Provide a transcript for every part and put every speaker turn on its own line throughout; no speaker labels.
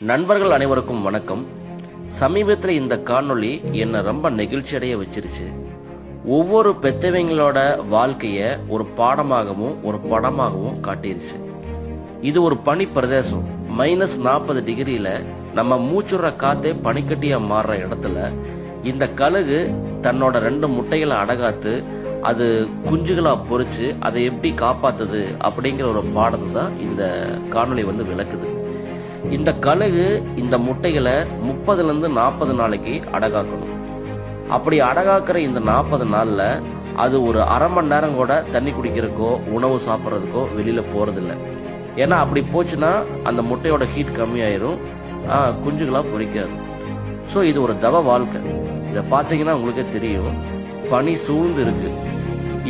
நண்பர்கள் அனைவருக்கும் வணக்கம். சமீபத்தில் இந்த காணொளி என்னை ரொம்ப நெகிழ்ச்சி அடைய வச்சிருச்சு. ஒவ்வொரு பெத்தவங்களோட வாழ்க்கைய ஒரு பாடமாகவும் ஒரு படமாகவும் காட்டிருச்சு. இது ஒரு பனி பிரதேசம். -40 டிகிரியில நம்ம மூச்சுற காத்தே பனிக்கட்டியா மாறுற இடத்துல இந்த கழுகு தன்னோட 2 முட்டைகளை அடகாத்து அது குஞ்சுகளா பொறிச்சு அதை எப்படி காப்பாத்துது அப்படிங்கிற ஒரு பாடத்தை தான் இந்த காணொளி விளக்குது. இந்த கழுகு இந்த முட்டைகளை 30-40 நாளைக்கு அடகாக்கணும். அப்படி அடகாக்குற இந்த 40 நாள்ல அது ஒரு அரை மணி நேரம் கூட தண்ணி குடிக்கிறதுக்கோ உணவு சாப்பிட்றதுக்கோ வெளியில போறதில்லை. ஏன்னா அப்படி போச்சுன்னா அந்த முட்டையோட ஹீட் கம்மியாயிரும், குஞ்சுகளா பொறிக்காது. ஸோ இது ஒரு தவ வாழ்க்கை. இதை பார்த்தீங்கன்னா உங்களுக்கே தெரியும், பனி சூழ்ந்து இருக்கு.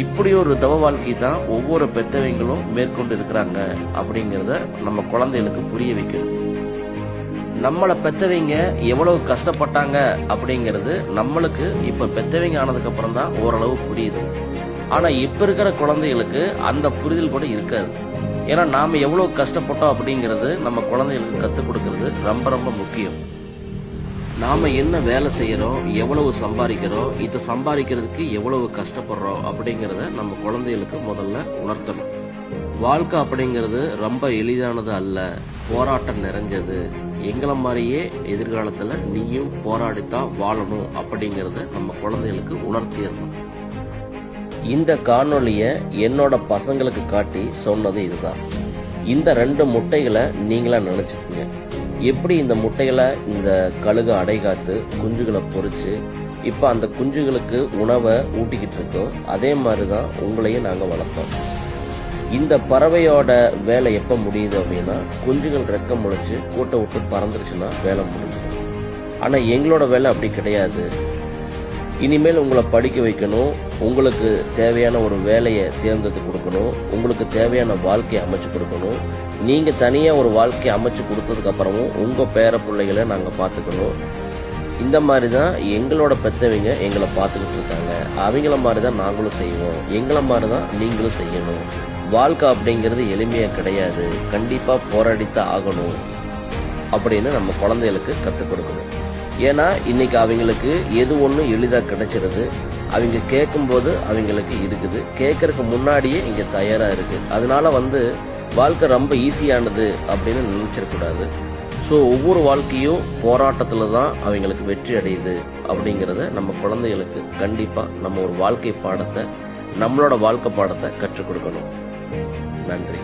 இப்படி ஒரு தவ வாழ்க்கை தான் ஒவ்வொரு பெத்தவங்களும் மேற்கொண்டு இருக்கிறாங்க அப்படிங்கிறத நம்ம குழந்தைகளுக்கு புரிய வைக்கணும். நம்மளை பெத்தவங்க எவ்வளவு கஷ்டப்பட்டாங்க அப்படிங்கிறது நம்மளுக்கு இப்ப பெத்தவங்க ஆனதுக்கு அப்புறம் தான் ஓரளவு புரியுது. ஆனா இப்ப இருக்கிற குழந்தைகளுக்கு அந்த புரிதல் கூட இருக்காது. ஏன்னா நாம எவ்வளவு கஷ்டப்பட்டோம் அப்படிங்கிறது நம்ம குழந்தைகளுக்கு கத்துக் கொடுக்கறது ரொம்ப ரொம்ப முக்கியம். நாம என்ன வேலை செய்யறோம், எவ்வளவு சம்பாதிக்கிறோம், இதை சம்பாதிக்கிறதுக்கு எவ்வளவு கஷ்டப்படுறோம் அப்படிங்கறத நம்ம குழந்தைகளுக்கு முதல்ல உணர்த்தணும். வாழ்க்கை அப்படிங்கிறது ரொம்ப எளிதானது அல்ல, போராட்டம் நிறைஞ்சது. எங்களை மாதிரியே எதிர்காலத்துல நீயும் போராடித்தான் வாழணும் அப்படிங்கறத நம்ம குழந்தைகளுக்கு உணர்த்திடணும். இந்த காணொளிய என்னோட பசங்களுக்கு காட்டி சொன்னது இதுதான். இந்த 2 முட்டைகளை நீங்களா நினைச்சுக்கீங்க. எப்படி இந்த முட்டைகளை இந்த கழுகு அடைகாத்து குஞ்சுகளை பொறிச்சு இப்ப அந்த குஞ்சுகளுக்கு உணவை ஊட்டிக்கிட்டு இருக்கோம், அதே மாதிரிதான் உங்களையும் நாங்க வளர்த்தோம். இந்த பறவையோட வேலை எப்ப முடியுது அப்படின்னா, குஞ்சுகள் ரெக்க முளைச்சு கூட்டை விட்டு பறந்துருச்சுன்னா வேலை முடியுது. ஆனா எங்களோட வேலை அப்படி கிடையாது. இனிமேல் உங்களை படிக்க வைக்கணும், உங்களுக்கு தேவையான ஒரு வேலையை தேர்ந்தெடுத்து கொடுக்கணும், உங்களுக்கு தேவையான வாழ்க்கையை அமைச்சு கொடுக்கணும். நீங்க தனியா ஒரு வாழ்க்கையை அமைச்சு கொடுத்ததுக்கு அப்புறமும் உங்க பேர பிள்ளைகளை நாங்க பாத்துக்கணும். இந்த மாதிரிதான் எங்களோட பெத்தவங்க எங்களை பார்த்துக்கிட்டு இருக்காங்க. அவங்கள மாதிரிதான் நாங்களும் செய்வோம், எங்களை மாதிரிதான் நீங்களும் செய்யணும். வாழ்க்கை அப்படிங்கிறது எளிமையா கிடையாது, கண்டிப்பா போராடித்தான் ஆகணும் அப்படின்னு நம்ம குழந்தைகளுக்கு கத்துக் கொடுக்கணும். ஏன்னா இன்னைக்கு அவங்களுக்கு எது ஒண்ணு எளிதா கிடைச்சிருது. அவங்க கேட்கும் போது அவங்களுக்கு இருக்குது, கேட்கறதுக்கு முன்னாடியே இங்க தயாரா இருக்கு. அதனால வாழ்க்கை ரொம்ப ஈஸியானது அப்படின்னு நினைச்சிடக்கூடாது. ஸோ ஒவ்வொரு வாழ்க்கையும் போராட்டத்துல தான் அவங்களுக்கு வெற்றி அடையுது அப்படிங்கறத நம்ம குழந்தைகளுக்கு கண்டிப்பா நம்ம ஒரு வாழ்க்கை பாடத்தை, நம்மளோட வாழ்க்கை பாடத்தை கற்றுக் கொடுக்கணும். நன்றி.